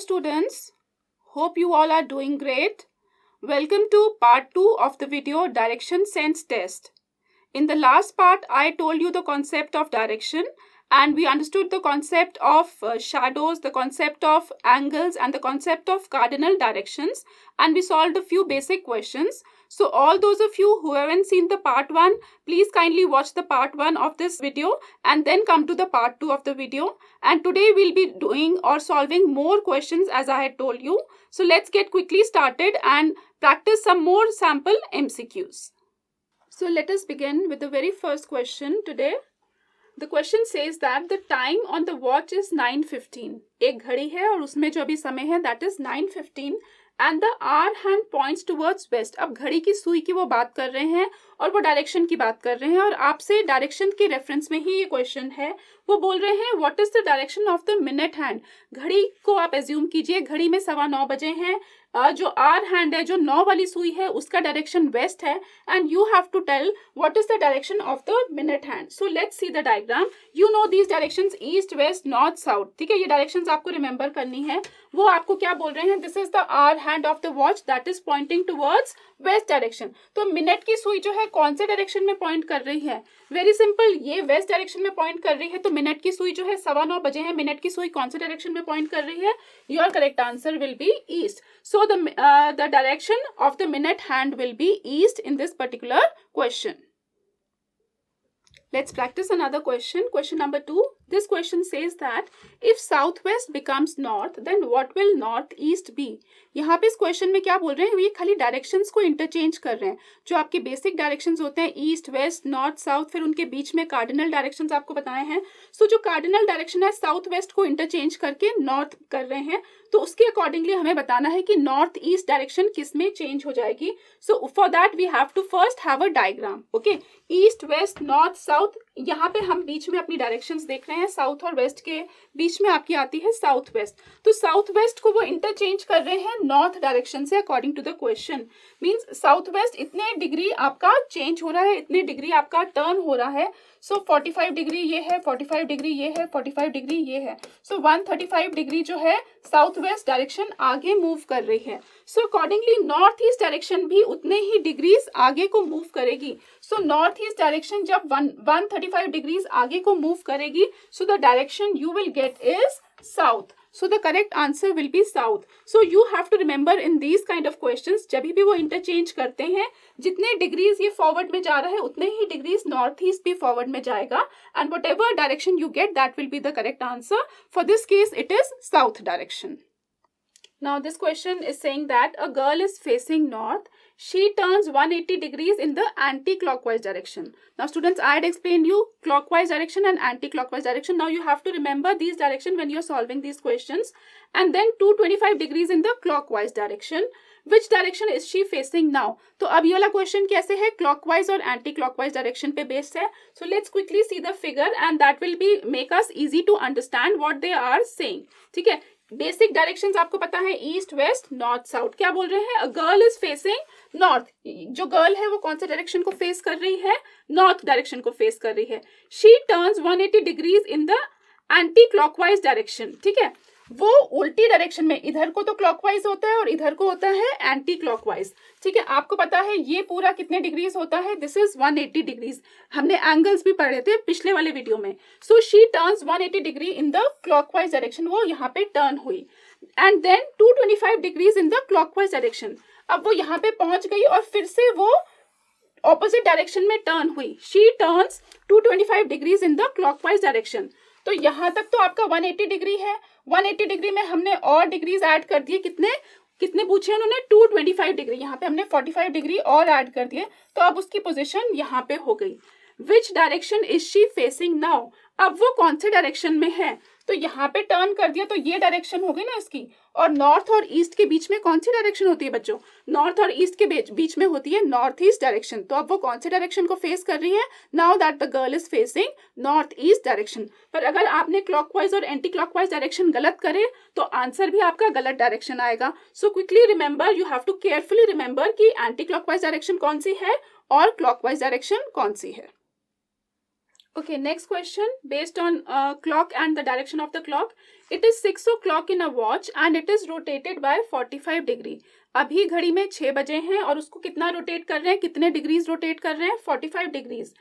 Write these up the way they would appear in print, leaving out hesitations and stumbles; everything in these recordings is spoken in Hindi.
students, hope you all are doing great. Welcome to part 2 of the video direction sense test. In the last part, I told you the concept of direction and we understood the concept of shadows, the concept of angles and the concept of cardinal directions, and we solved a few basic questions. So all those of you who haven't seen the part 1, please kindly watch the part 1 of this video and then come to the part 2 of the video. And today we'll be doing or solving more questions as I had told you. So let's get quickly started and practice some more sample MCQs. So let us begin with the very first question today. The question says that the time on the watch is 9:15. एक घड़ी है और उसमें जो अभी समय है that is 9:15 and the hour hand points towards west. अब घड़ी की सुई की वो बात कर रहे हैं और वो डायरेक्शन की बात कर रहे हैं और आपसे डायरेक्शन के रेफरेंस में ही ये क्वेश्चन है. वो बोल रहे हैं what is the direction of the minute hand. घड़ी को आप एज्यूम कीजिए घड़ी में 9:15 बजे हैं. जो आर हैंड है, जो 9 वाली सुई है, उसका डायरेक्शन वेस्ट है and you have to tell what is the direction of the minute hand. So let's see the diagram. You know these directions east west north south. ठीक है, ये डायरेक्शंस आपको रिमेंबर करनी है. वो आपको क्या बोल रहे हैं, this is the hour hand of the watch that is pointing towards west direction. तो मिनट की सुई जो है कौन से डायरेक्शन में पॉइंट कर रही है? वेरी सिंपल, ये वेस्ट डायरेक्शन में पॉइंट कर रही है. तो मिनट की सुई जो है 9:15 बजे है, मिनट की सुई कौन से डायरेक्शन में पॉइंट कर रही है? Your correct answer will be east. So the direction of the minute hand will be east in this particular question. Let's practice another question. Question number 2. This question says that if southwest becomes north, then what will northeast be? यहाँ पे इस क्वेश्चन में क्या बोल रहे हैं, ये खाली डायरेक्शंस को इंटरचेंज कर रहे हैं. जो आपके बेसिक डायरेक्शंस होते हैं ईस्ट वेस्ट नॉर्थ साउथ, फिर उनके बीच में कार्डिनल डायरेक्शंस आपको बताए हैं. सो जो कार्डिनल डायरेक्शन है साउथ वेस्ट को इंटरचेंज करके नॉर्थ कर रहे हैं, तो उसके अकॉर्डिंगली हमें बताना है कि नॉर्थ ईस्ट डायरेक्शन किस में चेंज हो जाएगी. So for that we have to first have a diagram. Okay, east west north south, यहाँ पे हम बीच में अपनी डायरेक्शंस देख रहे हैं. साउथ और वेस्ट के बीच में आपकी आती है साउथ वेस्ट. तो साउथ वेस्ट को वो इंटरचेंज कर रहे हैं नॉर्थ डायरेक्शन से according to the question. Means south west इतने डिग्री आपका चेंज हो रहा है, इतने डिग्री आपका टर्न हो रहा है. सो 45 डिग्री ये है, 45 डिग्री ये है, 45 डिग्री ये है. सो 135 डिग्री जो है साउथ वेस्ट डायरेक्शन आगे मूव कर रही है. So accordingly north east direction भी उतने ही डिग्रीज आगे को मूव करेगी. सो नॉर्थ ईस्ट डायरेक्शन जब 135 डिग्रीज आगे को मूव करेगी, so the direction you will get is south. So the correct answer will be south. So you have to remember in these kind of questions, जब भी वो interchange करते हैं, जितने डिग्रीज ये फॉरवर्ड में जा रहा है उतने ही डिग्रीज नॉर्थ ईस्ट भी फॉरवर्ड में जाएगा. And whatever direction you get, that will be the correct answer. For this case, it is south direction. Now this question is saying that a girl is facing north. She turns 180 degrees in the anti-clockwise direction. Now students, I had explained you clockwise direction and anti-clockwise direction. Now you have to remember these direction when you are solving these questions. And then 225 degrees in the clockwise direction. Which direction is she facing now? तो अब ये वाला क्वेश्चन कैसे है, क्लॉकवाइज और एंटी क्लॉकवाइज डायरेक्शन पे बेस्ड है. So let's quickly see the figure and that will be make us easy to understand what they are saying. ठीक है, बेसिक डायरेक्शंस आपको पता है ईस्ट वेस्ट नॉर्थ साउथ. क्या बोल रहे हैं, a girl is facing north. जो गर्ल है वो कौन से डायरेक्शन को फेस कर रही है, नॉर्थ डायरेक्शन को फेस कर रही है. She turns 180 degrees in the anti clockwise direction. ठीक है, वो उल्टी डायरेक्शन में, इधर को तो क्लॉकवाइज होता है और इधर को होता है एंटी क्लॉकवाइज. ठीक है, आपको पता है ये पूरा कितने डिग्रीज होता है, दिस इज 180 डिग्रीज. हमने एंगल्स भी पढ़े थे पिछले वाले वीडियो में. So she turns 180 degree in the clockwise direction, वो यहाँ पे टर्न हुई. And then 225 degrees in the clockwise direction. अब वो यहाँ पे पहुंच गई और फिर से वो ऑपोजिट डायरेक्शन में टर्न हुई. She turns 225 degrees in the clockwise direction. तो यहाँ तक तो आपका 180 डिग्री है. 180 डिग्री में हमने और डिग्रीज ऐड कर दिए. कितने कितने पूछे उन्होंने, 225 डिग्री. यहाँ पे हमने 45 डिग्री और ऐड कर दिए. तो अब उसकी पोजीशन यहाँ पे हो गई. Which direction is she facing now. अब वो कौन से डायरेक्शन में है, तो यहाँ पे टर्न कर दिया तो ये डायरेक्शन हो गई ना इसकी. और नॉर्थ और ईस्ट के बीच में कौन सी डायरेक्शन होती है बच्चों, नॉर्थ और ईस्ट के बीच में होती है नॉर्थ ईस्ट डायरेक्शन. तो अब वो कौन से डायरेक्शन को फेस कर रही है, now that the girl is facing north east direction. पर अगर आपने क्लॉकवाइज और एंटी क्लॉकवाइज डायरेक्शन गलत करे तो आंसर भी आपका गलत डायरेक्शन आएगा. So quickly remember, you have to carefully remember कि एंटी क्लॉकवाइज डायरेक्शन कौन सी है और क्लॉकवाइज डायरेक्शन कौन सी है. Okay, next question based on clock and the direction of the clock. It is 6 o'clock in a watch and it is rotated by 45 degree. अभी घड़ी में 6 बजे हैं और उसको कितना रोटेट कर रहे हैं, कितने डिग्रीज रोटेट कर रहे हैं, 45 degrees,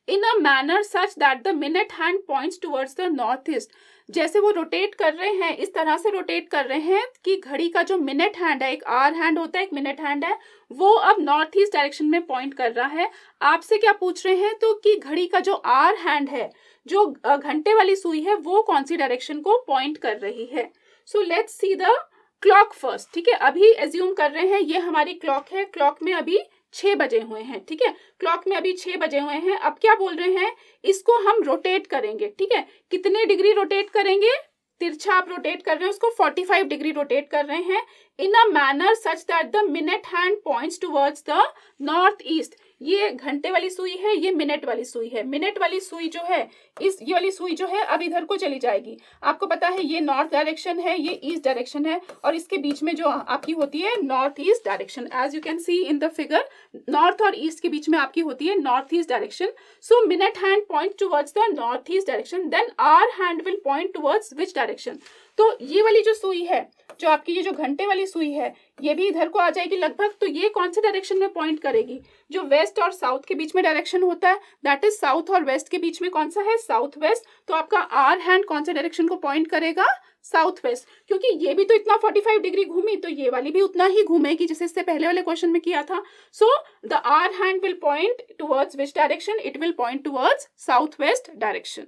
in a manner such that the minute hand points towards the north east. जैसे वो रोटेट कर रहे हैं, इस तरह से रोटेट कर रहे हैं कि घड़ी का जो मिनट हैंड है, एक आर हैंड होता है, एक मिनट हैंड है, वो अब नॉर्थ ईस्ट डायरेक्शन में पॉइंट कर रहा है. आपसे क्या पूछ रहे हैं, तो कि घड़ी का जो आर हैंड है, जो घंटे वाली सुई है, वो कौन सी डायरेक्शन को पॉइंट कर रही है. So let's see the clock first. ठीक है, अभी एज्यूम कर रहे हैं ये हमारी क्लॉक है, क्लॉक में अभी 6 बजे हुए हैं. ठीक है, क्लॉक में अभी 6 बजे हुए हैं. अब क्या बोल रहे हैं, इसको हम रोटेट करेंगे. ठीक है, कितने डिग्री रोटेट करेंगे, तिरछा आप रोटेट कर रहे हैं उसको 45 डिग्री रोटेट कर रहे हैं, in a manner such that the minute hand points towards the north east. ये घंटे वाली सुई है, ये मिनट वाली सुई है. मिनट वाली सुई जो है, ये वाली सुई जो है अब इधर को चली जाएगी. आपको पता है ये नॉर्थ डायरेक्शन है, ये ईस्ट डायरेक्शन है, और इसके बीच में जो आपकी होती है north east direction. As you can see in the figure, north और ईस्ट के बीच में आपकी होती है north east direction. So minute hand point towards the north east direction, then hour hand will point towards which direction. तो ये वाली जो सुई है, जो आपकी ये जो घंटे वाली सुई है, ये भी इधर को आ जाएगी लगभग. तो ये कौन से डायरेक्शन में पॉइंट करेगी, जो वेस्ट और साउथ के बीच में डायरेक्शन होता है, दैट इज साउथ और वेस्ट के बीच में कौन सा है, साउथ वेस्ट. तो आपका आर हैंड कौन से डायरेक्शन को पॉइंट करेगा, साउथ वेस्ट. क्योंकि ये भी तो इतना 45 डिग्री घूमी, तो ये वाली भी उतना ही घूमेगी जैसे इससे पहले वाले क्वेश्चन में किया था. So the hour hand will point towards which direction, it will point towards south west direction.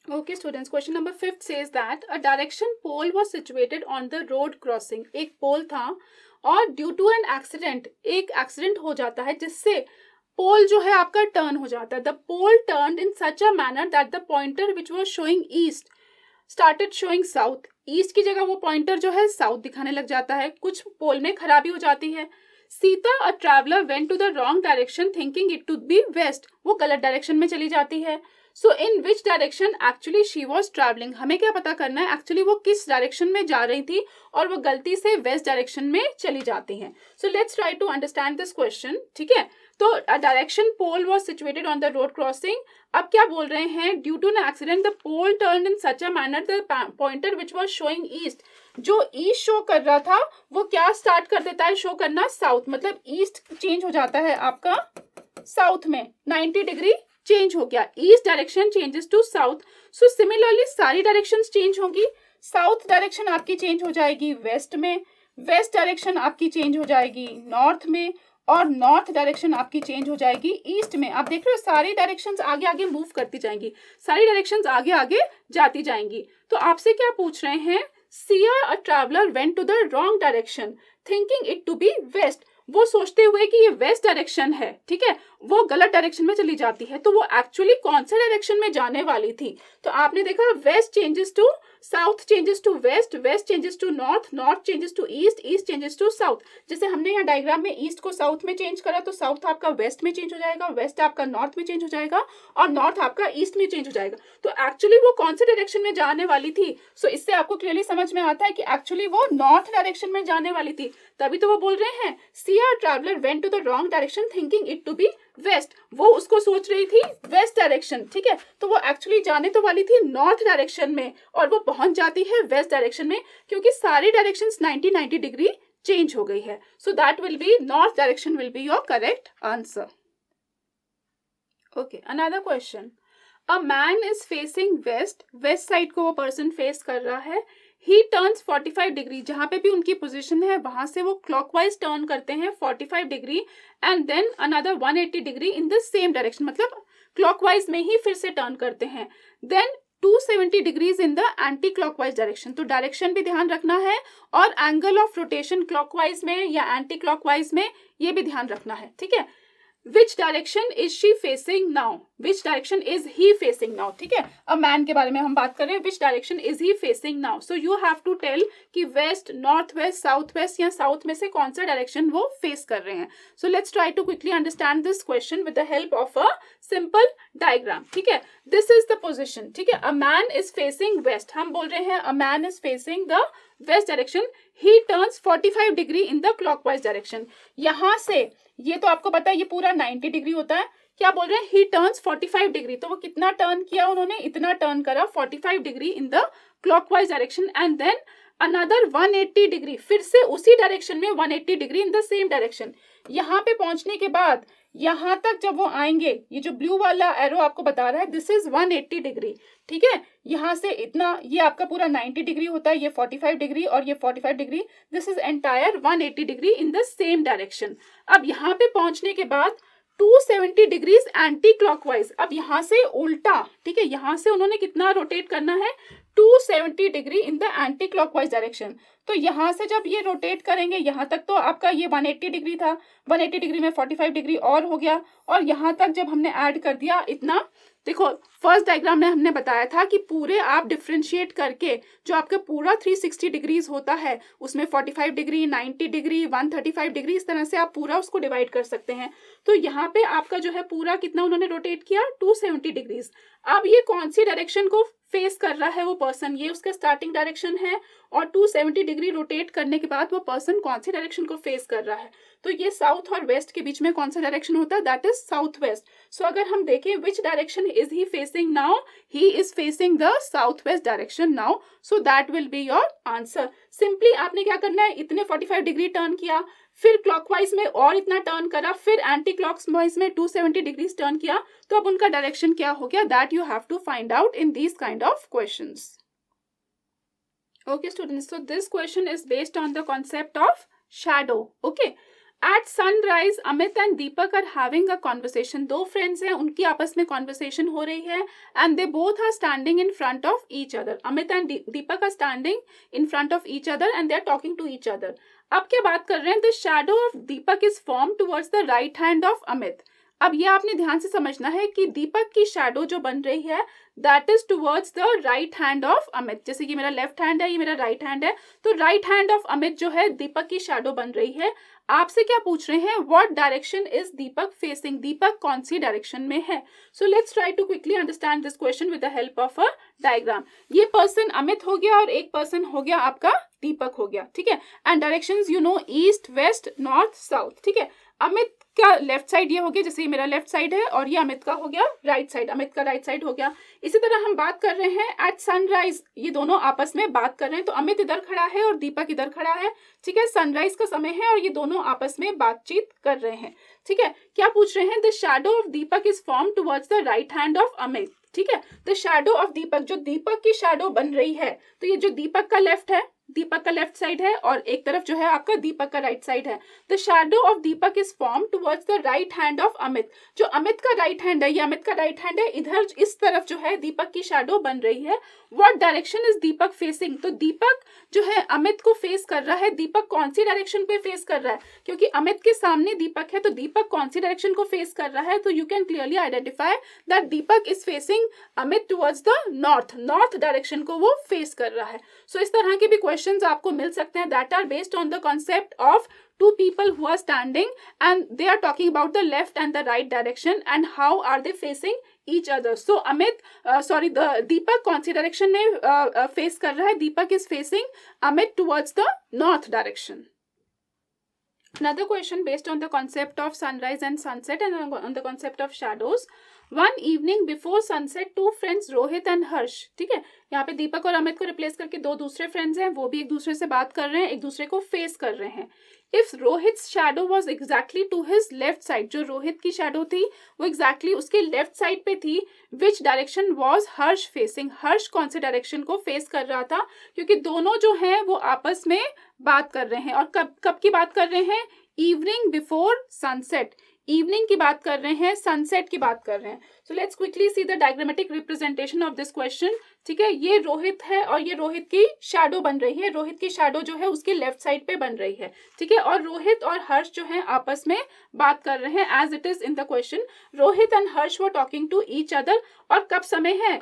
Okay students, question number 5 says that a direction pole was situated on the road crossing. एक पोल था और due to an accident, एक एक्सीडेंट हो जाता है जिससे पोल जो है आपका टर्न हो जाता है. The pole turned in such a manner that the pointer which was showing east started showing south. East की जगह वो पॉइंटर जो है साउथ दिखाने लग जाता है. कुछ पोल में खराबी हो जाती है. Sita a traveller went to the wrong direction thinking it to be west. वो गलत डायरेक्शन में चली जाती है. So in which direction actually she was travelling. हमें क्या पता करना है एक्चुअली वो किस डायरेक्शन में जा रही थी, और वो गलती से वेस्ट डायरेक्शन में चली जाती हैं. So let's try to understand this question. ठीक है, तो direction pole was situated on the road crossing. अब क्या बोल रहे हैं, due to an accident the pole turn in such a manner the pointer which was showing east. जो ईस्ट शो कर रहा था वो क्या स्टार्ट कर देता है शो करना, साउथ. मतलब ईस्ट चेंज हो जाता है आपका साउथ में, 90 डिग्री चेंज हो गया. East direction changes to south. So similarly सारी डायरेक्शंस चेंज होंगी. साउथ डायरेक्शन आपकी चेंज हो जाएगी वेस्ट में, वेस्ट डायरेक्शन आपकी चेंज हो जाएगी नॉर्थ में, और नॉर्थ डायरेक्शन आपकी चेंज हो जाएगी ईस्ट में. आप देख रहे हो सारी डायरेक्शंस आगे आगे मूव करती जाएंगी, सारी डायरेक्शंस आगे आगे जाती जाएंगी. तो आपसे क्या पूछ रहे हैं, Siya a traveller went to the wrong direction thinking it to be west. वो सोचते हुए कि ये वेस्ट डायरेक्शन है, ठीक है, वो गलत डायरेक्शन में चली जाती है. तो वो एक्चुअली कौन से डायरेक्शन में जाने वाली थी. तो आपने देखा west changes to south, changes to west, west changes to north, north changes to east, east changes to south. जैसे हमने यहाँ डायग्राम में ईस्ट को साउथ में चेंज करा, तो साउथ आपका वेस्ट में चेंज हो जाएगा, वेस्ट आपका नॉर्थ में चेंज हो जाएगा, और नॉर्थ आपका ईस्ट में चेंज हो जाएगा. तो एक्चुअली वो कौन से डायरेक्शन में जाने वाली थी. सो इससे आपको क्लियरली समझ में आता है कि एक्चुअली वो नॉर्थ डायरेक्शन में जाने वाली थी. तभी तो वो बोल रहे हैं Siya traveller went to the wrong direction thinking it to be west. वो उसको सोच रही थी वेस्ट डायरेक्शन, ठीक है, तो वो एक्चुअली जाने तो वाली थी नॉर्थ डायरेक्शन में, और वो पहुंच जाती है वेस्ट डायरेक्शन में, क्योंकि सारी डायरेक्शंस 90 डिग्री चेंज हो गई है. So that will B north direction will be your correct answer. Okay, another question. A man is facing west, west side को वो पर्सन फेस कर रहा है. ही टर्न्स 45 डिग्री, जहां पे भी उनकी पोजीशन है वहां से वो क्लॉकवाइज टर्न करते हैं 45 degree, and then another 180 degree in the same direction. मतलब क्लॉकवाइज में ही फिर से टर्न करते हैं. Then 270 degrees in the anti clockwise direction. तो डायरेक्शन भी ध्यान रखना है, और एंगल ऑफ रोटेशन क्लॉकवाइज में या एंटी क्लॉकवाइज में ये भी ध्यान रखना है, ठीक है. Which direction is she facing now? Which direction is he facing now? ठीक है, अब मैन के बारे में हम बात कर रहे हैं. Which direction is he facing now? So you have to tell कि west, north west, south west या साउथ में से कौन सा डायरेक्शन वो फेस कर रहे हैं. So let's try to quickly understand this question with the help of a simple diagram. ठीक है, this is the position. ठीक है, a man is facing west. हम बोल रहे हैं a man is facing the west direction. He turns 45 degree in the clockwise direction. यहाँ से ये तो आपको पता है ये पूरा 90 डिग्री होता है. क्या बोल रहे हैं, ही टर्न्स 45 डिग्री, तो वो कितना टर्न किया उन्होंने, इतना टर्न करा 45 degree in the clockwise direction, and then another 180 degree, फिर से उसी डायरेक्शन में 180 degree in the same direction. यहाँ पे पहुंचने के बाद यहाँ तक जब वो आएंगे, ये जो ब्लू वाला एरो आपको बता रहा है, दिस इज 180 डिग्री, ठीक है। यहाँ से इतना, ये आपका पूरा 90 डिग्री होता है, ये 45 डिग्री और ये 45 degree, this is entire 180 degree in the same direction. अब यहाँ पे पहुंचने के बाद 270 डिग्रीज एंटी क्लॉकवाइज, अब यहाँ से उल्टा, ठीक है, यहाँ से उन्होंने कितना रोटेट करना है, 270 degree in the anti clockwise direction. तो यहाँ से जब ये रोटेट करेंगे, यहाँ तक तो आपका ये 180 डिग्री था, 180 डिग्री में 45 डिग्री और हो गया, और यहाँ तक जब हमने ऐड कर दिया इतना, देखो फर्स्ट डायग्राम में हमने बताया था कि पूरे आप डिफ्रेंशिएट करके जो आपका पूरा 360 डिग्रीज होता है उसमें 45 डिग्री, 90 डिग्री, 135 डिग्री, इस तरह से आप पूरा उसको डिवाइड कर सकते हैं। तो यहाँ पे आपका जो है पूरा कितना उन्होंने रोटेट किया, 270 डिग्रीज। अब ये कौन सी डायरेक्शन को फेस कर रहा है वो पर्सन, ये उसका स्टार्टिंग डायरेक्शन है, और 270 डिग्री रोटेट करने के बाद वो पर्सन कौन सी डायरेक्शन को फेस कर रहा है, तो ये साउथ और वेस्ट के बीच में कौन सा डायरेक्शन होता है, दैट इज साउथ वेस्ट। सो अगर हम देखें which direction is he facing now, he is facing the south west direction now, so that will be your answer. Simply आपने क्या करना है, इतने 45 डिग्री टर्न किया, फिर क्लॉकवाइज में और इतना टर्न करा, फिर एंटी क्लॉकवाइज में 270 डिग्री टर्न किया, तो अब उनका डायरेक्शन क्या हो गया, that you have to find out in these kind of questions. Okay students, so this question is based on the concept of shadow. Okay, at sunrise Amit and Deepak are having a conversation. दो friends हैं, उनकी आपस में conversation हो रही है, and they both are standing in front of each other. Amit and Deepak are standing in front of each other and they are talking to each other. अब क्या बात कर रहे हैं, the shadow of Deepak is formed towards the right hand of Amit. अब ये आपने ध्यान से समझना है कि दीपक की शैडो जो बन रही है that is towards the right hand of Amit. जैसे कि मेरा लेफ्ट हैंड है, ये मेरा राइट हैंड है, तो राइट हैंड ऑफ अमित जो है दीपक की शैडो बन रही है। आपसे क्या पूछ रहे हैं, what direction is Deepak facing, Deepak कौन सी डायरेक्शन में है। So let's try to quickly understand this question with the help of a diagram. ये पर्सन अमित हो गया और एक पर्सन हो गया आपका दीपक हो गया, ठीक है। And directions you know, east, west, north, south, ठीक है। अमित का लेफ्ट साइड ये हो गया, जैसे ये मेरा लेफ्ट साइड है, और ये अमित का हो गया राइट साइड, अमित का राइट साइड हो गया। इसी तरह हम बात कर रहे हैं एट सनराइज, ये दोनों आपस में बात कर रहे हैं, तो अमित इधर खड़ा है और दीपक इधर खड़ा है, ठीक है। सनराइज का समय है और ये दोनों आपस में बातचीत कर रहे हैं, ठीक है। क्या पूछ रहे हैं, the shadow of Deepak is form towards the right hand of Amit, ठीक है। द शैडो ऑफ दीपक, जो दीपक की शैडो बन रही है, तो ये जो दीपक का लेफ्ट है, दीपक का लेफ्ट साइड है, और एक तरफ जो है आपका दीपक का राइट साइड है। The shadow of Deepak is form towards the right hand of Amit, जो अमित का राइट हैंड है, ये अमित का राइट हैंड है, इधर इस तरफ जो है दीपक की शैडो बन रही है। What direction is Deepak facing, तो दीपक जो है अमित को फेस कर रहा है, दीपक कौन सी डायरेक्शन पे फेस कर रहा है, क्योंकि अमित के सामने दीपक है, तो दीपक कौन सी डायरेक्शन को फेस कर रहा है, तो you can clearly identify that Deepak is facing Amit towards the north, north direction को वो फेस कर रहा है। सो इस तरह के भी क्वेश्चंस आपको मिल सकते हैं that are based on the concept of two people who are standing and they are talking about the left and the right direction and how are they facing each other. So Amit, the Deepak कौन सी डायरेक्शन में फेस कर रहा है, दीपक is facing Amit towards the north direction. Another question based on the concept of sunrise and sunset and on the concept of shadows. One evening before sunset, two friends Rohit and Harsh, ठीक है, यहाँ पे दीपक और अमित को रिप्लेस करके दो दूसरे फ्रेंड्स हैं, वो भी एक दूसरे से बात कर रहे हैं, एक दूसरे को फेस कर रहे हैं। If Rohit's shadow was exactly to his left side, जो रोहित की शैडो थी वो exactly उसके लेफ्ट साइड पे थी, which direction was Harsh facing, हर्ष कौन से डायरेक्शन को फेस कर रहा था, क्योंकि दोनों जो हैं वो आपस में बात कर रहे हैं, और कब की बात कर रहे हैं, इवनिंग बिफोर सनसेट, इवनिंग की बात कर रहे हैं, सनसेट की बात कर रहे हैं। So let's quickly see the diagrammatic representation of this question, ठीक है। ये रोहित है और ये रोहित की शैडो बन रही है, रोहित की शैडो जो है उसके लेफ्ट साइड पे बन रही है, ठीक है। और रोहित और हर्ष जो है आपस में बात कर रहे हैं as it is in the question. Rohit and Harsh were talking to each other, और कब समय है,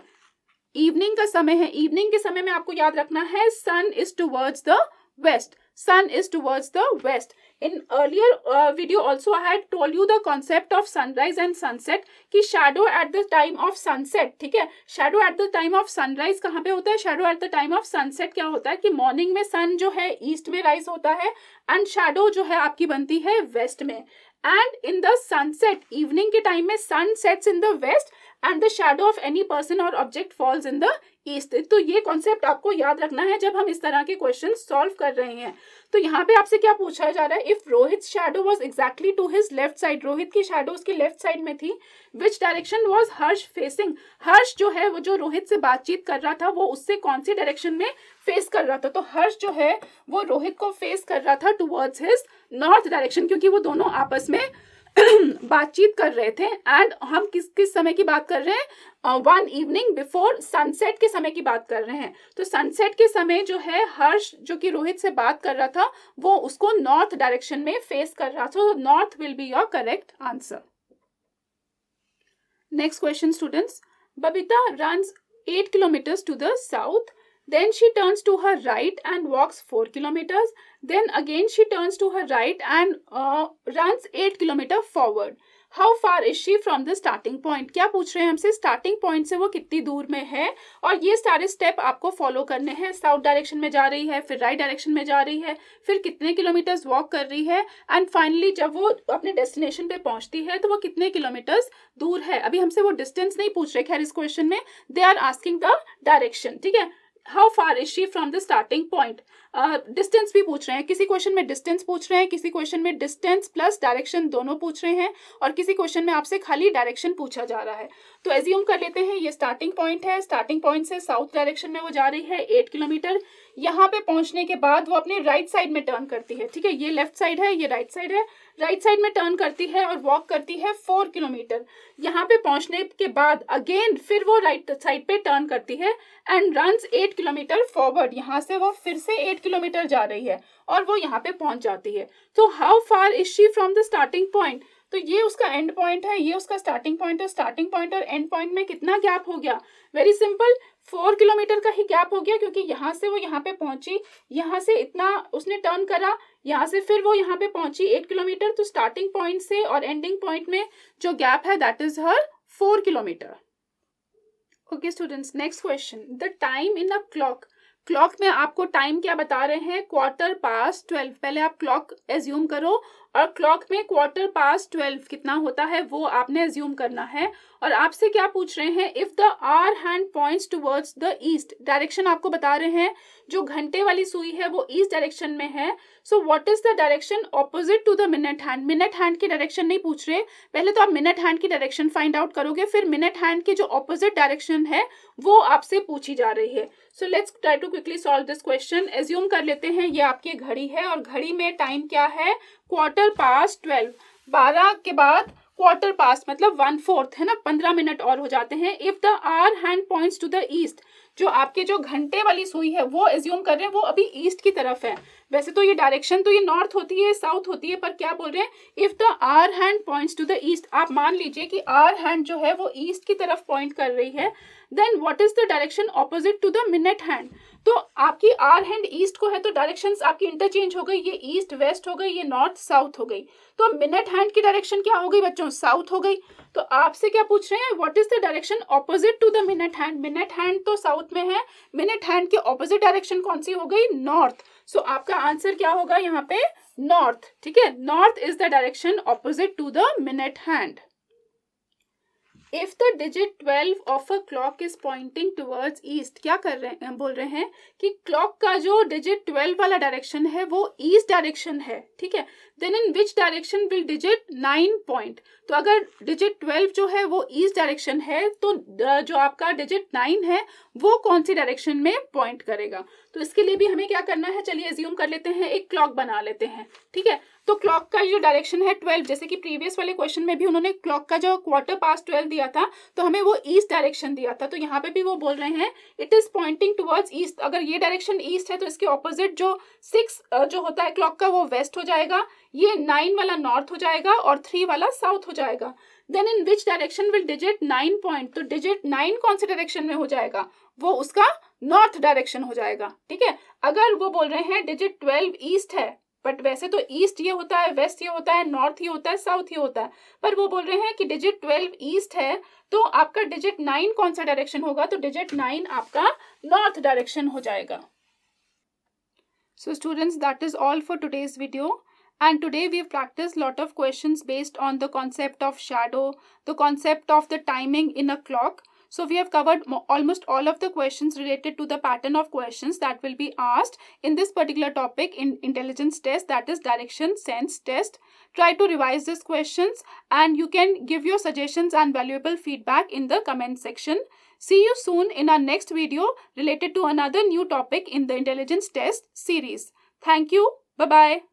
इवनिंग का समय है। इवनिंग के समय में आपको याद रखना है sun is towards the west, sun is towards the west. In earlier video also I had told you the concept of sunrise and sunset कि shadow at the time of sunset, ठीक है, shadow at the time of sunrise कहाँ पे होता है, shadow at the time of sunset क्या होता है कि morning में sun जो है east में rise होता है and shadow जो है आपकी बनती है west में, and in the sunset, evening के टाइम में sun sets in the west and the shadow of any person और object falls in the east. तो ये कॉन्सेप्ट आपको याद रखना है जब हम इस तरह के क्वेश्चन सॉल्व कर रहे हैं। तो यहाँ पे आपसे क्या पूछा जा रहा है, if Rohit shadow was exactly to his left side, Rohit की शैडो उसकी लेफ्ट साइड में थी, which direction was Harsh facing, Harsh जो है वो जो रोहित से बातचीत कर रहा था वो उससे कौन सी डायरेक्शन में फेस कर रहा था। तो हर्ष जो है वो रोहित को फेस कर रहा था टुवर्ड्स हिज नॉर्थ डायरेक्शन, क्योंकि वो दोनों आपस में बातचीत कर रहे थे। एंड हम किस समय की बात कर रहे हैं, वन इवनिंग बिफोर सनसेट के समय की बात कर रहे हैं। तो सनसेट के समय जो है हर्ष जो कि रोहित से बात कर रहा था वो उसको नॉर्थ डायरेक्शन में फेस कर रहा था। तो north will be your correct answer. Next question students, Babita runs 8 kilometers to the south, then she turns to her right and walks 4 kilometers, then again she turns to her right and runs 8 kilometers forward. How far is she from the starting point? क्या पूछ रहे हैं हमसे, स्टार्टिंग पॉइंट से वो कितनी दूर में है, और ये सारे स्टेप आपको फॉलो करने हैं। साउथ डायरेक्शन में जा रही है, फिर राइट डायरेक्शन में जा रही है, फिर कितने किलोमीटर्स वॉक कर रही है, एंड फाइनली जब वो अपने डेस्टिनेशन पे पहुंचती है तो वो कितने किलोमीटर्स दूर है। अभी हमसे वो डिस्टेंस नहीं पूछ रहे, खैर इस क्वेश्चन में they are asking the direction, ठीक है। How far is she from the starting point, distance भी पूछ रहे हैं, किसी क्वेश्चन में डिस्टेंस पूछ रहे हैं, किसी क्वेश्चन में डिस्टेंस प्लस डायरेक्शन दोनों पूछ रहे हैं, और किसी क्वेश्चन में आपसे खाली डायरेक्शन पूछा जा रहा है। तो एज्यूम कर लेते हैं ये स्टार्टिंग पॉइंट है, स्टार्टिंग पॉइंट से साउथ डायरेक्शन में वो जा रही है 8 किलोमीटर। यहाँ पे पहुंचने के बाद वो अपने राइट साइड में टर्न करती है, ठीक है, ये लेफ्ट साइड है, ये राइट साइड है, राइट साइड में टर्न करती है और वॉक करती है 4 किलोमीटर। यहाँ पे पहुंचने के बाद अगेन फिर वो राइट साइड पे टर्न करती है एंड रन्स 8 किलोमीटर फॉरवर्ड, यहाँ से वो फिर से 8 किलोमीटर जा रही है और वो यहाँ पे पहुंच जाती है। तो how far is she from the starting point, तो ये उसका एंड पॉइंट है, ये उसका स्टार्टिंग पॉइंट है। स्टार्टिंग पॉइंट और एंड पॉइंट में कितना गैप हो गया, वेरी सिंपल, 4 किलोमीटर का ही गैप हो गया, क्योंकि यहाँ से वो यहाँ पे पहुंची, यहाँ से इतना उसने टर्न करा, यहाँ से फिर वो यहाँ पे पहुंची 8 किलोमीटर। तो स्टार्टिंग पॉइंट से और एंडिंग पॉइंट में जो गैप है that is her 4 kilometre. Okay students, next question, the time in a clock, clock में आपको टाइम क्या बता रहे हैं, 12:15। पहले आप क्लॉक एज्यूम करो और क्लॉक में 12:15 कितना होता है वो आपने एज्यूम करना है। और आपसे क्या पूछ रहे हैं, if the hour hand points towards the east, direction आपको बता रहे हैं, जो घंटे वाली सुई है वो ईस्ट डायरेक्शन में है। So what is the direction opposite to the minute hand, minute hand की डायरेक्शन नहीं पूछ रहे, पहले तो आप मिनट हैंड की डायरेक्शन फाइंड आउट करोगे, फिर मिनट हैंड की जो ऑपोजिट डायरेक्शन है वो आपसे पूछी जा रही है। So let's try to quickly solve this question. Assume कर लेते हैं ये आपकी घड़ी है और घड़ी में टाइम क्या है, 12:15, 12 के बाद 12:15 मतलब 1/4 है ना, 15 मिनट और हो जाते हैं। If the hour hand points to the east, जो आपके जो घंटे वाली सुई है वो एज्यूम कर रहे हैं वो अभी ईस्ट की तरफ है। वैसे तो ये डायरेक्शन तो ये नॉर्थ होती है, साउथ होती है, पर क्या बोल रहे हैं, if the hour hand points to the east, आप मान लीजिए कि आवर हैंड जो है वो ईस्ट की तरफ पॉइंट कर रही है, then what is the direction opposite to the minute hand. तो आपकी आवर हैंड ईस्ट को है तो डायरेक्शंस आपकी इंटरचेंज हो गई, ये ईस्ट वेस्ट हो गई, ये नॉर्थ साउथ हो गई। तो मिनट हैंड की डायरेक्शन क्या हो गई बच्चों, साउथ हो गई। तो आपसे क्या पूछ रहे हैं, what is the direction opposite to the minute hand, minute hand तो साउथ में है, मिनट हैंड की ऑपोजिट डायरेक्शन कौन सी हो गई, नॉर्थ। सो आपका आंसर क्या होगा यहाँ पे, नॉर्थ, ठीक है, north is the direction opposite to the minute hand. If the digit 12 of a clock is pointing towards east, क्या कर रहे हैं, बोल रहे हैं कि क्लॉक का जो डिजिट 12 वाला डायरेक्शन है वो ईस्ट डायरेक्शन है, ठीक है, then in which direction will digit 9 point. तो अगर डिजिट 12 जो है वो ईस्ट डायरेक्शन है तो जो आपका डिजिट 9 है वो कौन सी डायरेक्शन में पॉइंट करेगा। तो इसके लिए भी हमें क्या करना है, चलिए एज्यूम कर लेते हैं, एक क्लॉक बना लेते हैं, ठीक है। तो क्लॉक का जो डायरेक्शन है 12, जैसे कि प्रीवियस वाले क्वेश्चन में भी उन्होंने क्लॉक का जो 12:15 दिया था तो हमें वो ईस्ट डायरेक्शन दिया था, तो यहाँ पे भी वो बोल रहे हैं it is pointing towards east. अगर ये डायरेक्शन ईस्ट है तो इसके ऑपोजिट जो 6 जो होता है क्लॉक का वो वेस्ट हो जाएगा, ये 9 वाला नॉर्थ हो जाएगा और 3 वाला साउथ हो जाएगा। Then in which direction will digit 9 point, तो डिजिट 9 कौन से डायरेक्शन में हो जाएगा, वो उसका नॉर्थ डायरेक्शन हो जाएगा, ठीक है। अगर वो बोल रहे हैं डिजिट 12 ईस्ट है, बट वैसे तो ईस्ट ये होता है, वेस्ट ये होता है, नॉर्थ ये होता है, साउथ ये होता है, पर वो बोल रहे हैं कि डिजिट 12 ईस्ट है तो आपका डिजिट 9 कौन सा डायरेक्शन होगा, तो डिजिट 9 आपका नॉर्थ डायरेक्शन हो जाएगा। So students, that is all for today's video. And today we've practiced a lot of questions based on the concept of shadow, the concept of the timing in a clock. So we have covered almost all of the questions related to the pattern of questions that will be asked in this particular topic in intelligence test, that is direction sense test. Try to revise these questions and you can give your suggestions and valuable feedback in the comment section. See you soon in our next video related to another new topic in the intelligence test series. Thank you. Bye-bye.